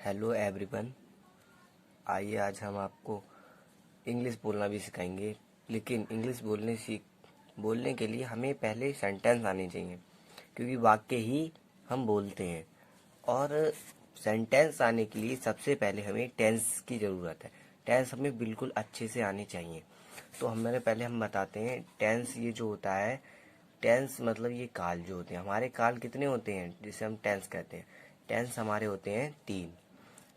Hello everyone. आइए आज हम आपको इंग्लिश बोलना भी सिखाएंगे। लेकिन इंग्लिश बोलने के लिए हमें पहले सेंटेंस आने चाहिए, क्योंकि वाक्य ही हम बोलते हैं। और सेंटेंस आने के लिए सबसे पहले हमें टेंस की ज़रूरत है। टेंस हमें बिल्कुल अच्छे से आने चाहिए। तो हमारे पहले हम बताते हैं टेंस। ये जो होता है टेंस मतलब ये काल जो होते हैं, हमारे काल कितने होते हैं जिसे हम टेंस कहते हैं। टेंस हमारे होते हैं तीन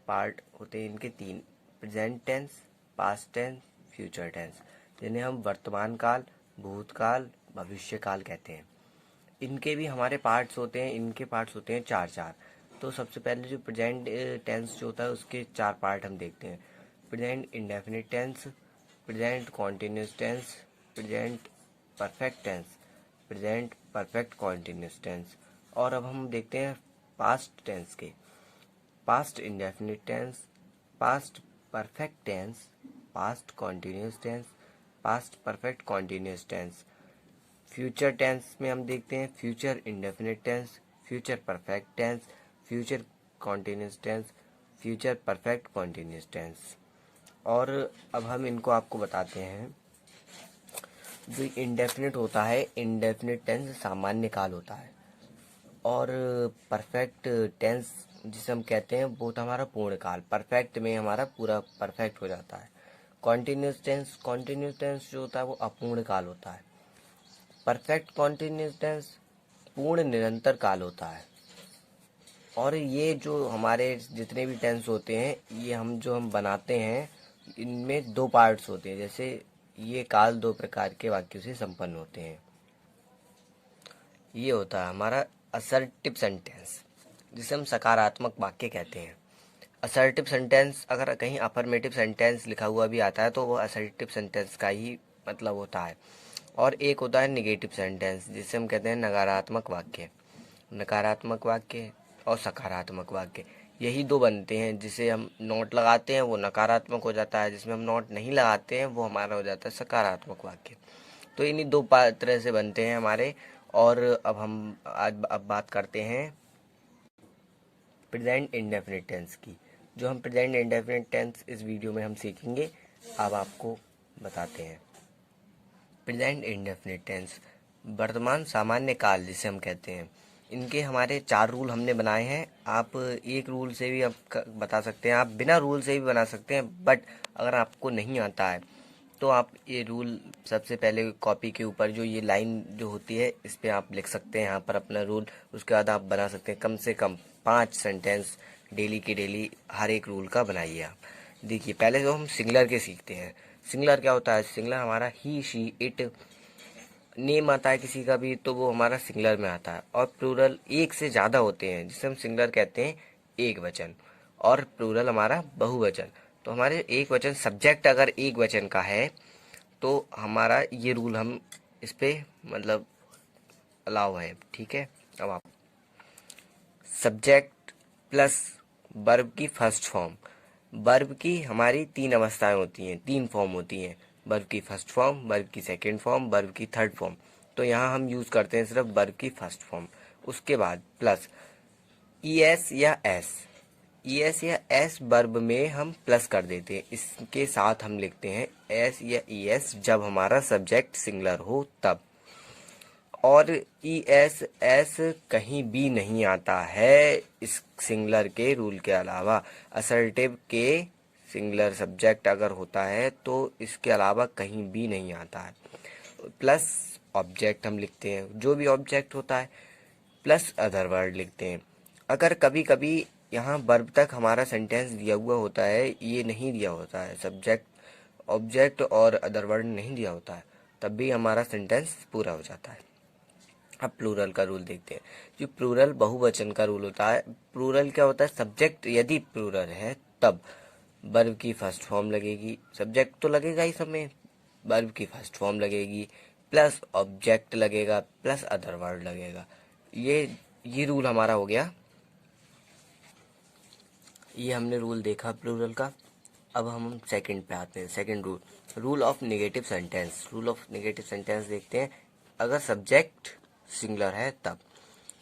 पार्ट होते हैं इनके तीन: present tense, past tense, future tense, जिन्हें हम वर्तमान काल, भूतकाल, भविष्य काल कहते हैं। इनके भी हमारे पार्ट्स होते हैं, इनके पार्ट्स होते हैं चार चार। तो सबसे पहले जो प्रेजेंट टेंस जो होता है उसके चार पार्ट हम देखते हैं: present indefinite tense, present continuous tense, present perfect tense, present perfect continuous tense. और अब हम देखते हैं पास्ट टेंस के: past indefinite tense, past perfect tense, past continuous tense, past perfect continuous tense. Future tense में हम देखते हैं future indefinite tense, future perfect tense, future continuous tense, future perfect continuous tense. और अब हम इनको आपको बताते हैं। जो इंडेफिनिट होता है, इंडेफिनिट टेंस सामान्य काल होता है। और परफेक्ट टेंस जिसे हम कहते हैं वो तो हमारा पूर्ण काल, परफेक्ट में हमारा पूरा परफेक्ट हो जाता है। कॉन्टिन्यूस टेंस जो होता है वो अपूर्ण काल होता है। परफेक्ट कॉन्टिन्यूस टेंस पूर्ण निरंतर काल होता है। और ये जो हमारे जितने भी टेंस होते हैं, ये हम बनाते हैं, इनमें दो पार्ट्स होते हैं। जैसे ये काल दो प्रकार के वाक्यों से संपन्न होते हैं। ये होता है हमारा असर्टिव सेंटेंस, जिसे हम सकारात्मक वाक्य कहते हैं। असर्टिव सेंटेंस, अगर कहीं अफर्मेटिव सेंटेंस लिखा हुआ भी आता है तो वो असर्टिव सेंटेंस का ही मतलब होता है। और एक होता है निगेटिव सेंटेंस, जिसे हम कहते हैं नकारात्मक वाक्य। नकारात्मक वाक्य और सकारात्मक वाक्य, यही दो बनते हैं। जिसे हम नोट लगाते हैं वो नकारात्मक हो जाता है, जिसमें हम नोट नहीं लगाते हैं वो हमारा हो जाता है सकारात्मक वाक्य। तो इन्हीं दो तरह से बनते हैं हमारे। और अब हम अब बात करते हैं प्रेजेंट इंडेफिनिट टेंस की। जो हम प्रेजेंट इंडेफिनिट टेंस इस वीडियो में हम सीखेंगे। अब आपको बताते हैं प्रेजेंट इंडेफिनिट टेंस, वर्तमान सामान्य काल जिसे हम कहते हैं। इनके हमारे चार रूल हमने बनाए हैं। आप एक रूल से भी आप बता सकते हैं, आप बिना रूल से भी बना सकते हैं। बट अगर आपको नहीं आता है तो आप ये रूल सबसे पहले कॉपी के ऊपर जो ये लाइन जो होती है इस पे आप लिख सकते हैं यहाँ पर अपना रूल। उसके बाद आप बना सकते हैं कम से कम 5 सेंटेंस डेली के डेली। हर एक रूल का बनाइए आप। देखिए पहले जो हम सिंगुलर के सीखते हैं। सिंगुलर क्या होता है? सिंगुलर हमारा ही, शी, इट, नेम आता है किसी का भी तो वो हमारा सिंगुलर में आता है। और प्लूरल एक से ज़्यादा होते हैं जिसे हम सिंगुलर कहते हैं एक वचन। और प्लूरल हमारा बहुवचन। तो हमारे एक वचन सब्जेक्ट अगर एक वचन का है तो हमारा ये रूल हम इस पे मतलब अलाउ है। ठीक है। अब आप सब्जेक्ट प्लस वर्ब की फर्स्ट फॉर्म। वर्ब की हमारी तीन अवस्थाएं होती हैं, तीन फॉर्म होती हैं: वर्ब की फर्स्ट फॉर्म, वर्ब की सेकंड फॉर्म, वर्ब की थर्ड फॉर्म। तो यहाँ हम यूज़ करते हैं सिर्फ वर्ब की फर्स्ट फॉर्म। उसके बाद प्लस ई एस या एस। ई एस या एस वर्ब में हम प्लस कर देते हैं। इसके साथ हम लिखते हैं एस या ई एस जब हमारा सब्जेक्ट सिंगुलर हो तब। और ई एस एस कहीं भी नहीं आता है इस सिंगुलर के रूल के अलावा। असर्टिव के सिंगुलर सब्जेक्ट अगर होता है तो इसके अलावा कहीं भी नहीं आता है। प्लस ऑब्जेक्ट हम लिखते हैं, जो भी ऑब्जेक्ट होता है, प्लस अदर वर्ड लिखते हैं। अगर कभी कभी यहाँ वर्ब तक हमारा सेंटेंस दिया हुआ होता है, ये नहीं दिया होता है, सब्जेक्ट ऑब्जेक्ट और अदर वर्ड नहीं दिया होता है, तब भी हमारा सेंटेंस पूरा हो जाता है। अब प्लूरल का रूल देखते हैं। जो प्लूरल बहुवचन का रूल होता है, प्लूरल क्या होता है? सब्जेक्ट यदि प्लूरल है तब वर्ब की फर्स्ट फॉर्म लगेगी। सब्जेक्ट तो लगेगा ही सब में, वर्ब की फर्स्ट फॉर्म लगेगी, प्लस ऑब्जेक्ट लगेगा, प्लस अदर वर्ड लगेगा। ये रूल हमारा हो गया। ये हमने रूल देखा प्लूरल का। अब हम सेकंड पे आते हैं। Second rule, rule of negative sentence. Rule of negative sentence देखते हैं। अगर सब्जेक्ट सिंगुलर है तब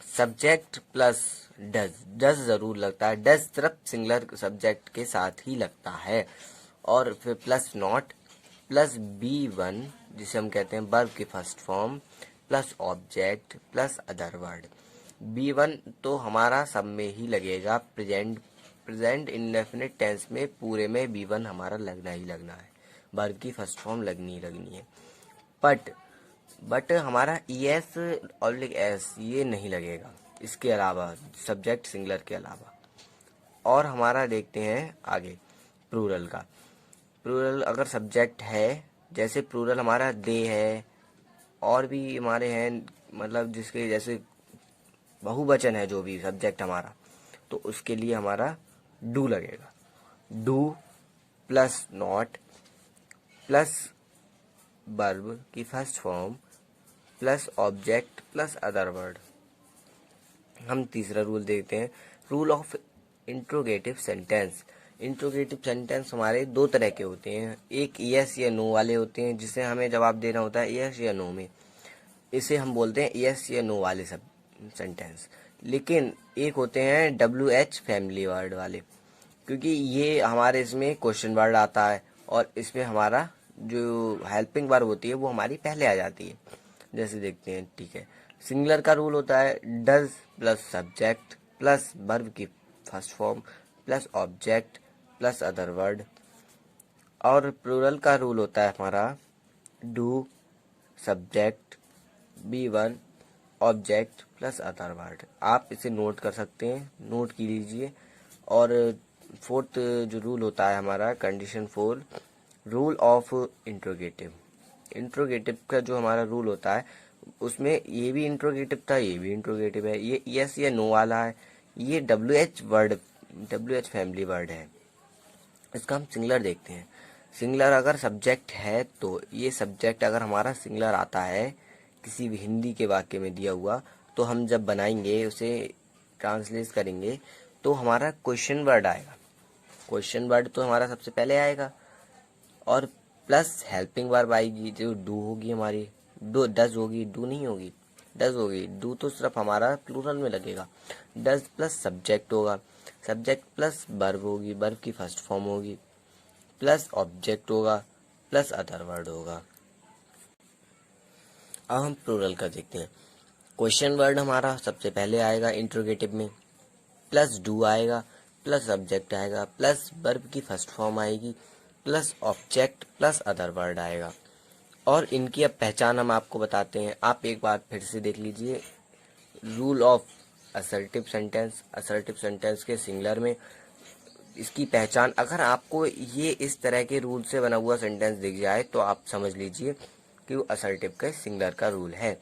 सब्जेक्ट प्लस डज, डज जरूर लगता है, डज सिर्फ सिंगुलर सब्जेक्ट के साथ ही लगता है। और फिर प्लस नॉट प्लस B1 जिसे हम कहते हैं वर्ब की first form plus object plus other word. B1 तो हमारा सब में ही लगेगा, प्रेजेंट इंडेफिनिट टेंस में पूरे में B1 हमारा लगना ही लगना है, वर्ब की फर्स्ट फॉर्म लगनी ही लगनी है। बट हमारा ES ऑब्लिक S ये नहीं लगेगा इसके अलावा, सब्जेक्ट सिंगुलर के अलावा। और हमारा देखते हैं आगे प्लूरल का। प्लूरल अगर सब्जेक्ट है, जैसे प्लूरल हमारा दे है, और भी हमारे हैं, मतलब जिसके जैसे बहुवचन है जो भी सब्जेक्ट हमारा, तो उसके लिए हमारा डू लगेगा। Do plus not plus verb की first form plus object plus other word. हम तीसरा रूल देखते हैं, rule of interrogative sentence. Interrogative sentence हमारे दो तरह के होते हैं, एक यस या नो वाले होते हैं जिसे हमें जवाब देना होता है यस या नो में, इसे हम बोलते हैं यस या नो वाले सब सेंटेंस। लेकिन एक होते हैं WH फैमिली वर्ड वाले, क्योंकि ये हमारे इसमें क्वेश्चन वर्ड आता है और इसमें हमारा जो हेल्पिंग वर्ब होती है वो हमारी पहले आ जाती है। जैसे देखते हैं, ठीक है। सिंगुलर का रूल होता है does plus subject plus verb की first form plus object plus other word. और प्लूरल का रूल होता है हमारा do subject B1 object plus other word. आप इसे नोट कर सकते हैं, नोट की लीजिए। और फोर्थ जो रूल होता है हमारा, condition 4, rule of interrogative. Interrogative का जो हमारा रूल होता है उसमें ये भी इंट्रोगेटिव था, ये भी इंट्रोगेटिव है, ये यस या नो वाला है, ये WH फैमिली वर्ड है। इसका हम सिंगुलर देखते हैं। सिंगुलर अगर सब्जेक्ट है तो ये सब्जेक्ट अगर हमारा सिंगुलर आता है किसी भी हिंदी के वाक्य में दिया हुआ, तो हम जब बनाएंगे उसे ट्रांसलेट करेंगे तो हमारा क्वेश्चन वर्ड आएगा। क्वेश्चन वर्ड तो हमारा सबसे पहले आएगा और प्लस हेल्पिंग वर्ब आएगी जो डू होगी हमारी, डू डज होगी, डू नहीं होगी, डज होगी। डू तो सिर्फ हमारा प्लूरल में लगेगा। डज प्लस सब्जेक्ट होगा, सब्जेक्ट प्लस वर्ब होगी, वर्ब की फर्स्ट फॉर्म होगी, प्लस ऑब्जेक्ट होगा, प्लस अदर वर्ड होगा। अब हम प्लूरल का देखते हैं। क्वेश्चन वर्ड हमारा सबसे पहले आएगा इंट्रोगेटिव में, प्लस डू आएगा, प्लस सब्जेक्ट आएगा, प्लस वर्ब की फर्स्ट फॉर्म आएगी, plus object plus other word आएगा। और इनकी अब पहचान हम आपको बताते हैं, आप एक बार फिर से देख लीजिए। Rule of assertive sentence, assertive sentence के सिंगुलर में इसकी पहचान, अगर आपको ये इस तरह के रूल से बना हुआ सेंटेंस दिख जाए तो आप समझ लीजिए कि वो असर्टिव का सिंगुलर का रूल है।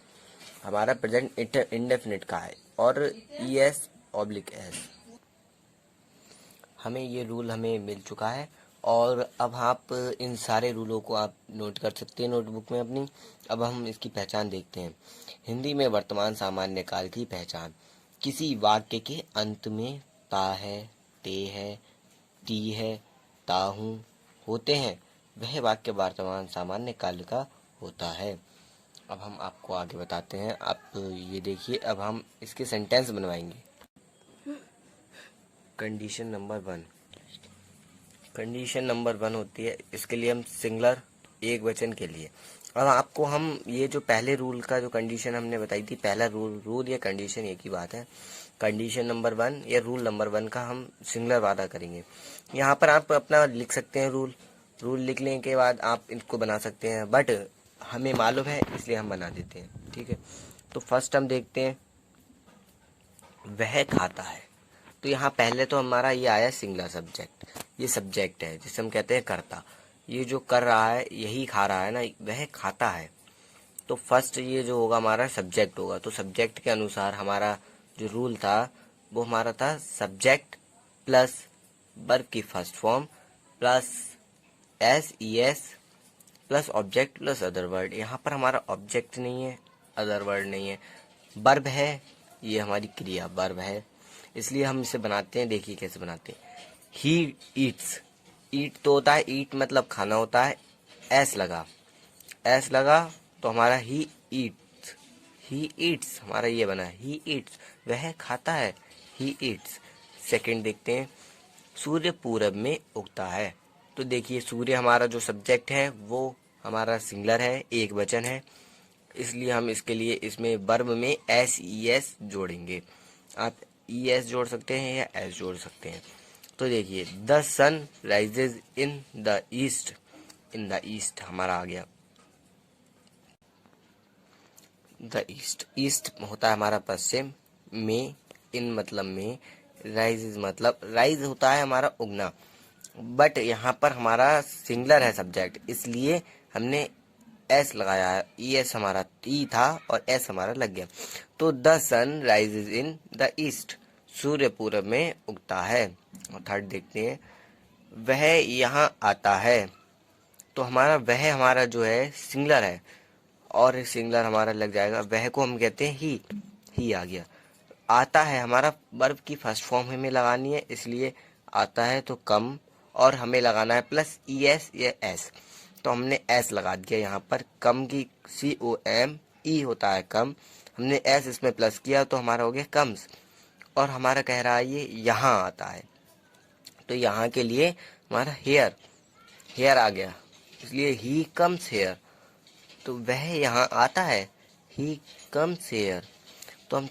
हमारा प्रेजेंट इंडेफिनिट का है और ES ऑब्लिक S। हमें ये रूल हमें मिल चुका है और अब आप इन सारे रूलों को आप नोट कर सकते हैं नोटबुक में अपनी। अब हम इसकी पहचान देखते हैं। हिंदी में वर्तमान सामान्य काल की पहचान, किसी वाक्य के अंत में ता है, ते है, ती है, ताहू होते हैं, वह वाक्य वर्तमान सामान्य काल का होता है। अब हम आपको आगे बताते हैं। आप ये देखिए, अब हम इसके सेंटेंस बनवाएंगे। कंडीशन नंबर 1, कंडीशन नंबर 1 होती है, इसके लिए हम सिंगुलर एक वचन के लिए। अब आपको हम ये जो पहले रूल का जो कंडीशन हमने बताई थी, पहला रूल या कंडीशन एक ही बात है। कंडीशन नंबर 1 या रूल नंबर 1 का हम सिंगुलर वादा करेंगे। यहाँ पर आप अपना लिख सकते हैं रूल लिखने के बाद आप इनको बना सकते हैं, बट हमें मालूम है इसलिए हम बना देते हैं, ठीक है। तो फर्स्ट हम देखते हैं, वह खाता है। तो यहाँ पहले तो हमारा ये आया सिंगुलर सब्जेक्ट, ये सब्जेक्ट है जिसे हम कहते हैं कर्ता। ये जो कर रहा है यही खा रहा है ना, वह खाता है। तो फर्स्ट ये जो होगा हमारा सब्जेक्ट होगा, तो सब्जेक्ट के अनुसार हमारा जो रूल था वो हमारा था सब्जेक्ट प्लस वर्ब की first form plus SES plus object plus other word. यहाँ पर हमारा ऑब्जेक्ट नहीं है, अदर वर्ड नहीं है, वर्ब है, ये हमारी क्रिया वर्ब है, इसलिए हम इसे बनाते हैं। देखिए कैसे बनाते हैं। ही ईट्स, ईट तो होता है, ईट मतलब खाना होता है, एस लगा तो हमारा ही ईट्स, ही ईट्स, हमारा ये बना ही ईट्स, वह खाता है, ही ईट्स। सेकंड देखते हैं, सूर्य पूरब में उगता है। तो देखिए सूर्य हमारा जो सब्जेक्ट है वो हमारा सिंगुलर है, एक वचन है, इसलिए हम इसके लिए इसमें वर्ब में एस ई एस जोड़ेंगे। आप ई एस जोड़ सकते हैं या एस जोड़ सकते हैं। तो देखिए the sun rises in the east, in the east हमारा आ गया द ईस्ट। ईस्ट होता है हमारा पश्चिम, में इन मतलब में, राइज मतलब राइज होता है हमारा उगना, बट यहाँ पर हमारा सिंगुलर है सब्जेक्ट, इसलिए हमने एस लगाया है। ई एस हमारा ई था और एस हमारा लग गया। तो the sun rises in the east, सूर्य पूरब में उगता है। और थर्ड देखते हैं, वह यहाँ आता है। तो हमारा वह हमारा जो है सिंगुलर है और सिंगुलर हमारा लग जाएगा, वह को हम कहते हैं ही आ गया। आता है हमारा वर्ब की फर्स्ट फॉर्म हमें लगानी है, इसलिए आता है तो कम, और हमें लगाना है प्लस ई एस या एस, तो हमने एस लगा दिया यहाँ पर। कम की सी ओ एम, ई होता है कम, हमने एस इसमें प्लस किया तो हमारा हो गया कम्स। और हमारा कह रहा है ये यहाँ आता है, तो यहाँ के लिए हमारा हेयर, हेयर आ गया, इसलिए ही कम्स हेयर, तो वह यहाँ आता है, ही कम्स हेयर। तो हम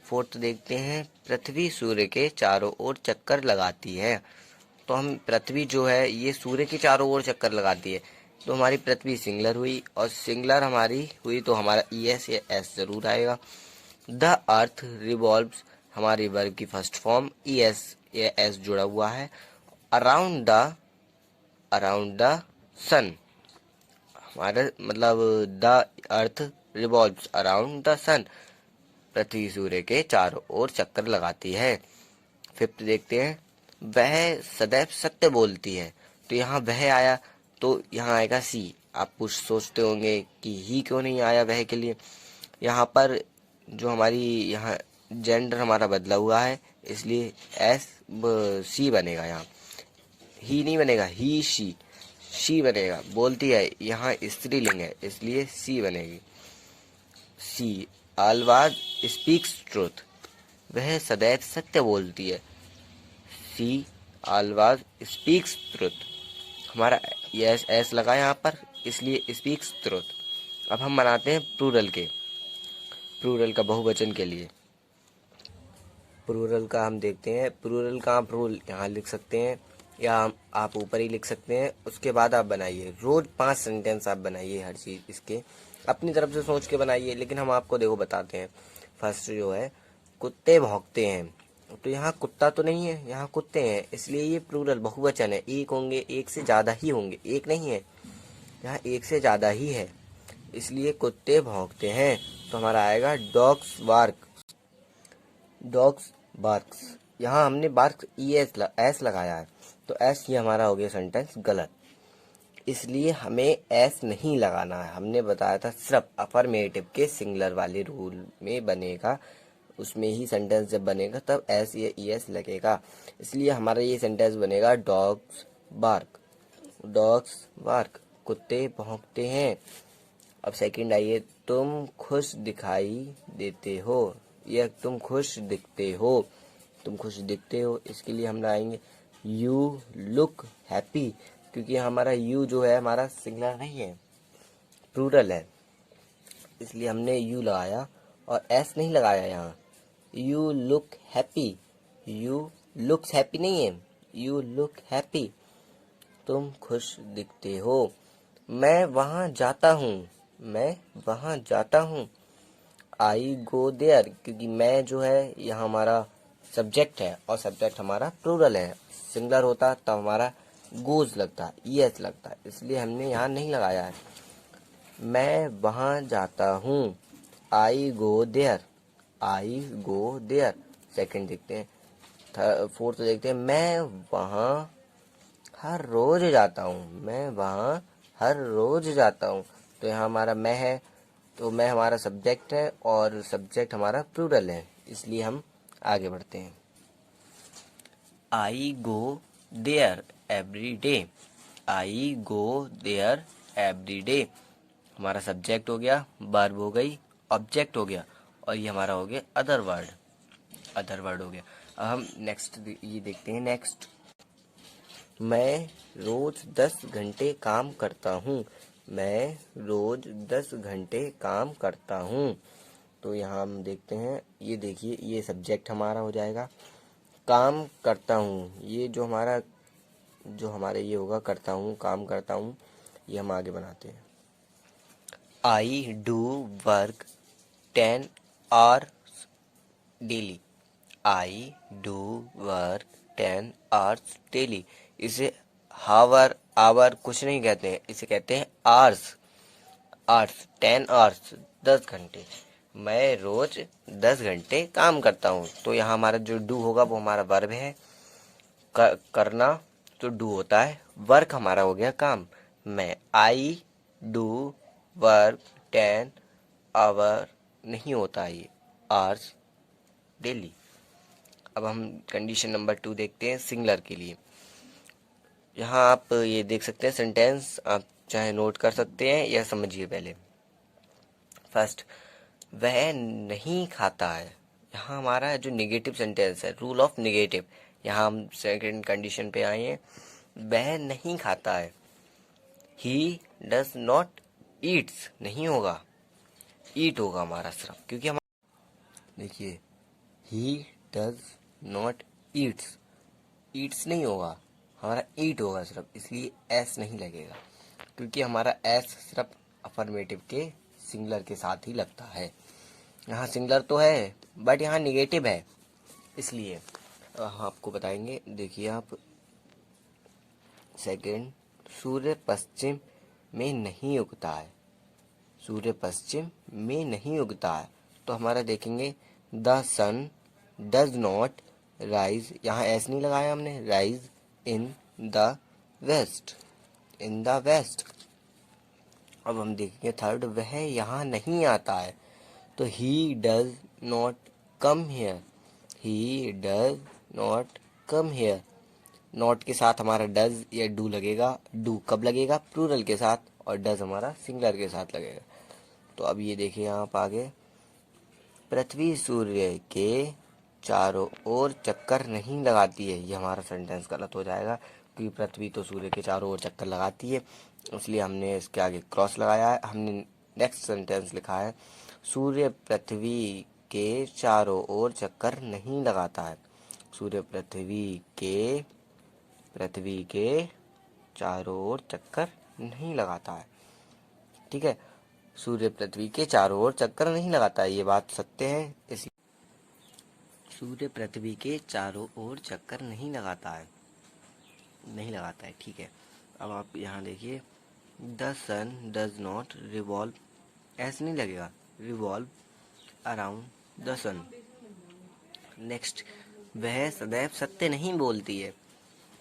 फोर्थ देखते हैं, पृथ्वी सूर्य के चारों ओर चक्कर लगाती है। तो हम पृथ्वी जो है ये सूर्य के चारों ओर चक्कर लगाती है, तो हमारी पृथ्वी सिंगुलर हुई, और सिंगुलर हमारी हुई तो हमारा ई एस या एस जरूर आएगा। द अर्थ रिवॉल्व्स, हमारी वर्ब की फर्स्ट फॉर्म, ई एस या एस जुड़ा हुआ है। अराउंड द सन, हमारा मतलब the earth revolves around the sun, पृथ्वी सूर्य के चारों ओर चक्कर लगाती है। फिफ्थ देखते हैं, वह सदैव सत्य बोलती है। तो यहाँ वह आया तो यहाँ आएगा सी। आप कुछ सोचते होंगे कि ही क्यों नहीं आया वह के लिए, यहाँ पर जो हमारी यहाँ जेंडर हमारा बदला हुआ है, इसलिए एस सी बनेगा। यहाँ ही नहीं बनेगा, ही शी बनेगा। बोलती है यहाँ स्त्रीलिंग है, इसलिए सी बनेगी, सी। ऑलवेज स्पीक्स ट्रूथ, वह सदैव सत्य बोलती है, सी ऑलवेज स्पीक्स ट्रूथ। हमारा यस एस लगा यहाँ पर, इसलिए स्पीक्स ट्रूथ। अब हम बनाते हैं प्लूरल के, प्लूरल का बहुवचन के लिए। प्लूरल का हम देखते हैं, प्लूरल का आप रूल यहाँ लिख सकते हैं या आप ऊपर ही लिख सकते हैं, उसके बाद आप बनाइए। रोज 5 सेंटेंस आप बनाइए, हर चीज़ इसके अपनी तरफ से सोच के बनाइए, लेकिन हम आपको देखो बताते हैं। फर्स्ट जो है, कुत्ते भौंकते हैं। तो यहाँ कुत्ता तो नहीं है, यहाँ कुत्ते हैं, इसलिए ये प्लूरल बहुवचन है। एक होंगे, एक से ज़्यादा ही होंगे, एक नहीं है, यहाँ एक से ज़्यादा ही है, इसलिए कुत्ते भौंकते हैं। तो हमारा आएगा डॉग्स बार्क, डॉग्स बार्क्स। यहाँ हमने बार्क ई एस लगाया है, तो एस ये हमारा हो गया सेंटेंस गलत, इसलिए हमें एस नहीं लगाना है। हमने बताया था सिर्फ अफर्मेटिव के सिंगुलर वाले रूल में बनेगा, उसमें ही सेंटेंस जब बनेगा तब एस या ई एस लगेगा, इसलिए हमारा ये सेंटेंस बनेगा डॉग्स बार्क, डॉग्स बार्क, कुत्ते भौंकते हैं। अब सेकंड आइए, तुम खुश दिखाई देते हो, या तुम खुश दिखते हो, तुम खुश दिखते हो, इसके लिए हम लाएंगे यू लुक हैप्पी, क्योंकि हमारा यू जो है हमारा सिंगुलर नहीं है, प्लूरल है, इसलिए हमने यू लगाया और एस नहीं लगाया यहाँ। You look happy, you looks happy नहीं है, यू लुक हैप्पी, तुम खुश दिखते हो। मैं वहाँ जाता हूँ, मैं वहाँ जाता हूँ, आई गो देयर, क्योंकि मैं जो है यहाँ हमारा सब्जेक्ट है और सब्जेक्ट हमारा प्लूरल है। सिंगुलर होता तब हमारा गोज लगता, ई एस लगता, इसलिए हमने यहाँ नहीं लगाया है। मैं वहाँ जाता हूँ, I go there, I go there. Second देखते हैं, फोर्थ देखते हैं, मैं वहाँ हर रोज जाता हूँ, मैं वहाँ हर रोज जाता हूँ। तो यहाँ हमारा मैं है, तो मैं हमारा सब्जेक्ट है और सब्जेक्ट हमारा प्लूरल है, इसलिए हम आगे बढ़ते हैं। I go there every day, I go there every day, हमारा सब्जेक्ट हो गया, वर्ब हो गई ऑब्जेक्ट हो गया, और ये हमारा हो गया अदर वर्ड हो गया। अब हम नेक्स्ट ये देखते हैं। नेक्स्ट, मैं रोज 10 घंटे काम करता हूँ। मैं रोज 10 घंटे काम करता हूँ। तो यहाँ हम देखते हैं, ये देखिए, ये सब्जेक्ट हमारा हो जाएगा। काम करता हूँ, ये जो हमारे ये होगा, करता हूँ, काम करता हूँ, ये हम आगे बनाते हैं। I do work 10 hours daily. I do work 10 hours daily. इसे हावर आवर कुछ नहीं कहते हैं, इसे कहते हैं आवर्स। आवर्स 10 hours 10 घंटे। मैं रोज 10 घंटे काम करता हूँ। तो यहाँ हमारा जो डू होगा वो हमारा वर्ब है, करना तो डू होता है, वर्क हमारा हो गया काम। मैं आई डू वर्क 10 hour नहीं होता है, ये आवर्स डेली। अब हम कंडीशन नंबर 2 देखते हैं सिंगुलर के लिए। यहाँ आप ये देख सकते हैं सेंटेंस, आप चाहे नोट कर सकते हैं या समझिए पहले। फर्स्ट, वह नहीं खाता है। यहाँ हमारा जो नेगेटिव सेंटेंस है, रूल ऑफ नेगेटिव, यहाँ हम सेकंड कंडीशन पे आए हैं। वह नहीं खाता है। ही डज नॉट ईट्स नहीं होगा, ईट होगा हमारा सिर्फ, क्योंकि हम देखिए, he does not Yeats, Yeats नहीं होगा, हमारा ईट होगा सिर्फ, इसलिए एस नहीं लगेगा, क्योंकि हमारा एस सिर्फ अफर्मेटिव के सिंगुलर के साथ ही लगता है। यहाँ सिंगुलर तो है बट यहाँ निगेटिव है, इसलिए आपको बताएंगे। देखिए आप, सेकंड, सूर्य पश्चिम में नहीं उगता है। सूर्य पश्चिम में नहीं उगता है, तो हमारा देखेंगे the sun does not rise, यहाँ एस नहीं लगाया हमने, rise in the west, in the west. अब हम देखेंगे थर्ड, वह यहाँ नहीं आता है, तो he does not come here, he does not come here. Not के साथ हमारा डज या डू लगेगा। डू कब लगेगा? प्लूरल के साथ, और डज हमारा सिंगुलर के साथ लगेगा। तो अब ये देखिए आप आगे, पृथ्वी सूर्य के चारों ओर चक्कर नहीं लगाती है। ये हमारा सेंटेंस गलत हो जाएगा, क्योंकि पृथ्वी तो सूर्य के चारों ओर चक्कर लगाती है, इसलिए हमने इसके आगे क्रॉस लगाया है। हमने नेक्स्ट सेंटेंस लिखा है, सूर्य पृथ्वी के चारों ओर चक्कर नहीं लगाता है। सूर्य पृथ्वी के चारों ओर चक्कर नहीं लगाता है। ठीक है, सूर्य पृथ्वी के चारों ओर चक्कर नहीं लगाता है, ये बात सत्य है। इसी सूर्य पृथ्वी के चारों ओर चक्कर नहीं लगाता है, नहीं लगाता है। ठीक है, अब आप यहाँ देखिए, the sun does not revolve, ऐसे नहीं लगेगा, revolve around the sun. Next, वह सदैव सत्य नहीं बोलती है,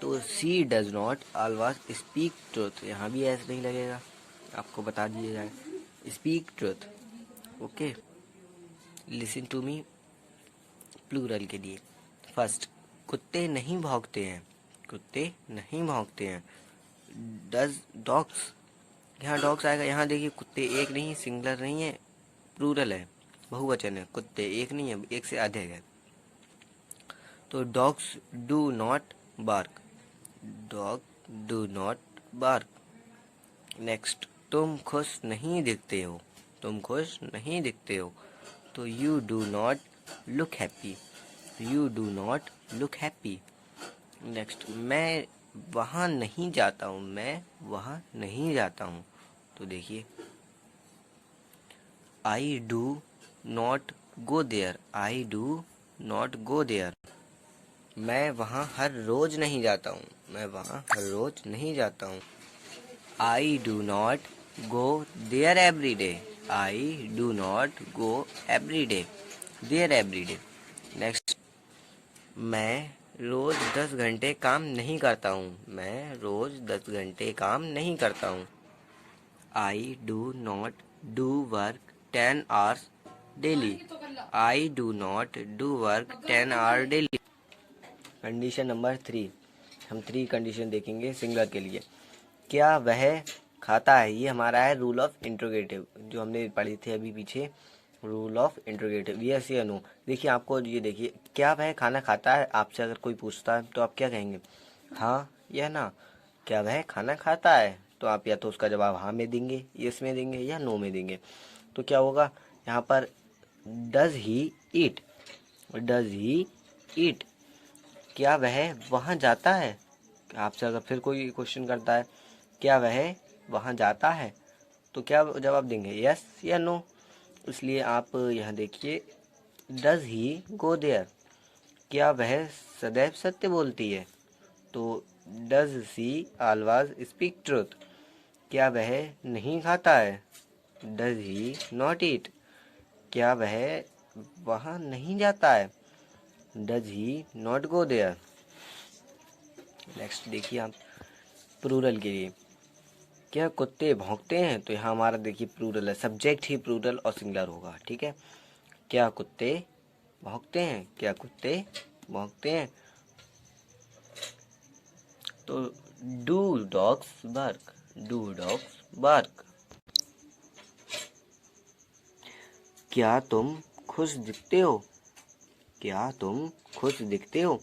तो she does not always speak truth, यहाँ भी ऐसे नहीं लगेगा, आपको बता दिया जाए, speak truth. Okay, listen to me, plural के लिए। फर्स्ट, कुत्ते नहीं भौंकते हैं, कुत्ते नहीं भौंकते हैं। डज डॉग्स, यहाँ डॉग्स आएगा, यहाँ देखिए कुत्ते एक नहीं, सिंगुलर नहीं है, प्लूरल है, बहुवचन है, कुत्ते एक नहीं है, एक से अधिक है। तो dogs do not bark, dog do not bark. Next, तुम खुश नहीं दिखते हो, तुम खुश नहीं दिखते हो, तो you do not look happy, you do not look happy. Next, मैं वहाँ नहीं जाता हूँ, मैं वहाँ नहीं जाता हूँ, तो देखिए, I do not go there, I do not go there. मैं वहाँ हर रोज नहीं जाता हूँ, मैं वहाँ हर रोज नहीं जाता हूँ। I do not go there every day, I do not go every day, there every day. Next, मैं रोज 10 घंटे काम नहीं करता हूँ, मैं रोज 10 घंटे काम नहीं करता हूँ। I do not do work 10 hours daily, I do not do work 10 hours daily. Condition number 3, हम 3 कंडीशन देखेंगे सिंगुलर के लिए। क्या वह खाता है, ये हमारा है रूल ऑफ इंट्रोगेटिव, जो हमने पढ़ी थी अभी पीछे, रूल ऑफ इंट्रोगेटिव, यस या नो। देखिए आपको ये देखिए, क्या वह खाना खाता है, आपसे अगर कोई पूछता है तो आप क्या कहेंगे, हाँ या ना। क्या वह खाना खाता है, तो आप या तो उसका जवाब हाँ में देंगे, यस में देंगे, या नो में देंगे। तो क्या होगा यहाँ पर, does he eat, does he ईट, क्या वह वहाँ जाता है। आपसे अगर फिर कोई क्वेश्चन करता है, क्या वह वहाँ जाता है, तो क्या जवाब देंगे, यस या नो। इसलिए आप यहाँ देखिए, डज ही गो देयर, क्या वह सदैव सत्य बोलती है, तो does she always speak truth, क्या वह नहीं खाता है, डज ही नॉट ईट, क्या वह वहाँ नहीं जाता है, does he not go there. Next देखिए आप, प्लूरल के लिए, क्या कुत्ते भौंकते हैं, तो यहाँ हमारा देखिए प्लूरल है, सब्जेक्ट ही प्लूरल और सिंगुलर होगा, ठीक है। क्या कुत्ते भौंकते हैं, क्या कुत्ते भौंकते हैं, तो do dogs bark, do dogs bark. क्या तुम खुश दिखते हो, क्या तुम खुश दिखते हो,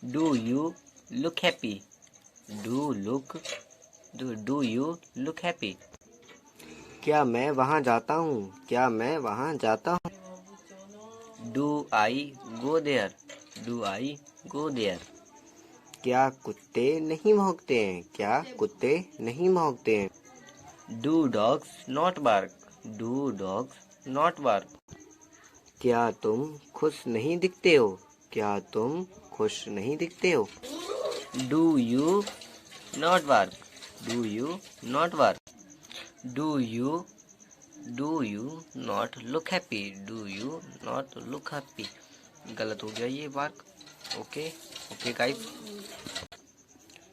do you look happy, do look do you look happy. क्या मैं वहाँ जाता हूँ, क्या मैं वहाँ जाता हूँ, do I go there, do I go there. क्या कुत्ते नहीं भौंकते हैं, क्या कुत्ते नहीं भौंकते हैं, do dogs not bark, do dogs not bark. क्या तुम खुश नहीं दिखते हो, क्या तुम खुश नहीं दिखते हो, do you not bark, do you not bark. Do you not look happy, do you not look happy. गलत हो गया ये bark. Okay okay guys,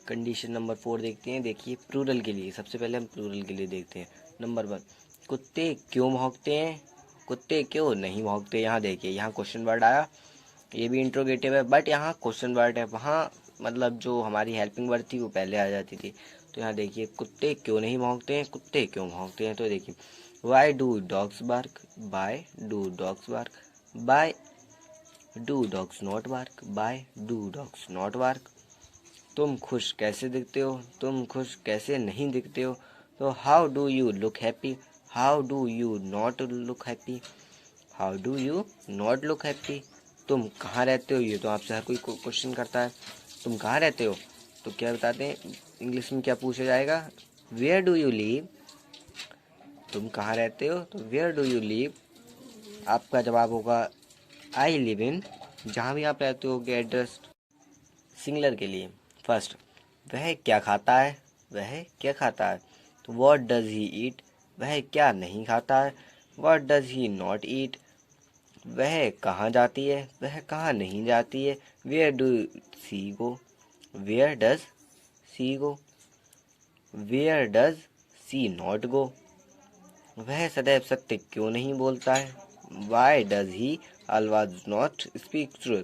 condition number 4 देखते हैं। देखिए प्लूरल के लिए, सबसे पहले हम प्लूरल के लिए देखते हैं। नंबर 1, कुत्ते क्यों भौंकते हैं, कुत्ते क्यों नहीं भौंकते। यहाँ देखिए, यहाँ क्वेश्चन वर्ड आया, ये भी इंट्रोगेटिव है, बट यहाँ क्वेश्चन वर्ड है, वहाँ मतलब जो हमारी हेल्पिंग वर्ड थी वो पहले आ जाती थी। तो यहाँ देखिए, कुत्ते क्यों नहीं भौंकते हैं, कुत्ते क्यों भौंकते हैं। तो देखिए, why do dogs bark, why do dogs bark, why do dogs not bark, why do dogs not bark. तुम खुश कैसे दिखते हो, तुम खुश कैसे नहीं दिखते हो। तो how do you look happy, how do you not look happy, how do you not look happy. तुम कहाँ रहते हो, ये तो आपसे हर कोई क्वेश्चन करता है, तुम कहाँ रहते हो, तो क्या बताते हैं इंग्लिश में, क्या पूछा जाएगा, वेयर डू यू लिव, तुम कहाँ रहते हो, तो वेयर डू यू लिव। आपका जवाब होगा आई लिव इन, जहाँ भी आप रहते हो, एड्रेस। सिंगुलर के लिए, फर्स्ट, वह क्या खाता है, वह क्या खाता है, तो व्हाट डज ही ईट, वह क्या नहीं खाता है, what does he not eat. वह कहाँ जाती है, वह कहाँ नहीं जाती है, where do she go, where does she go, where does she not go. वह सदैव सत्य क्यों नहीं बोलता है, why does he always not speak truth.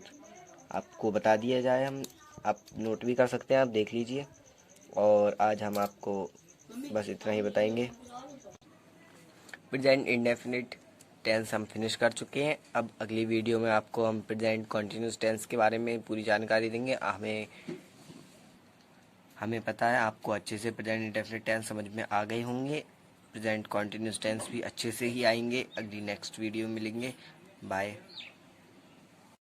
आपको बता दिया जाए, हम आप नोट भी कर सकते हैं, आप देख लीजिए। और आज हम आपको बस इतना ही बताएंगे। प्रेजेंट इंडेफिनिट टेंस हम फिनिश कर चुके हैं। अब अगली वीडियो में आपको हम प्रेजेंट कॉन्टिन्यूस टेंस के बारे में पूरी जानकारी देंगे। हमें पता है आपको अच्छे से प्रेजेंट इंडेफिनिट टेंस समझ में आ गए होंगे, प्रेजेंट कॉन्टिन्यूस टेंस भी अच्छे से ही आएंगे। अगली नेक्स्ट वीडियो में मिलेंगे। बाय।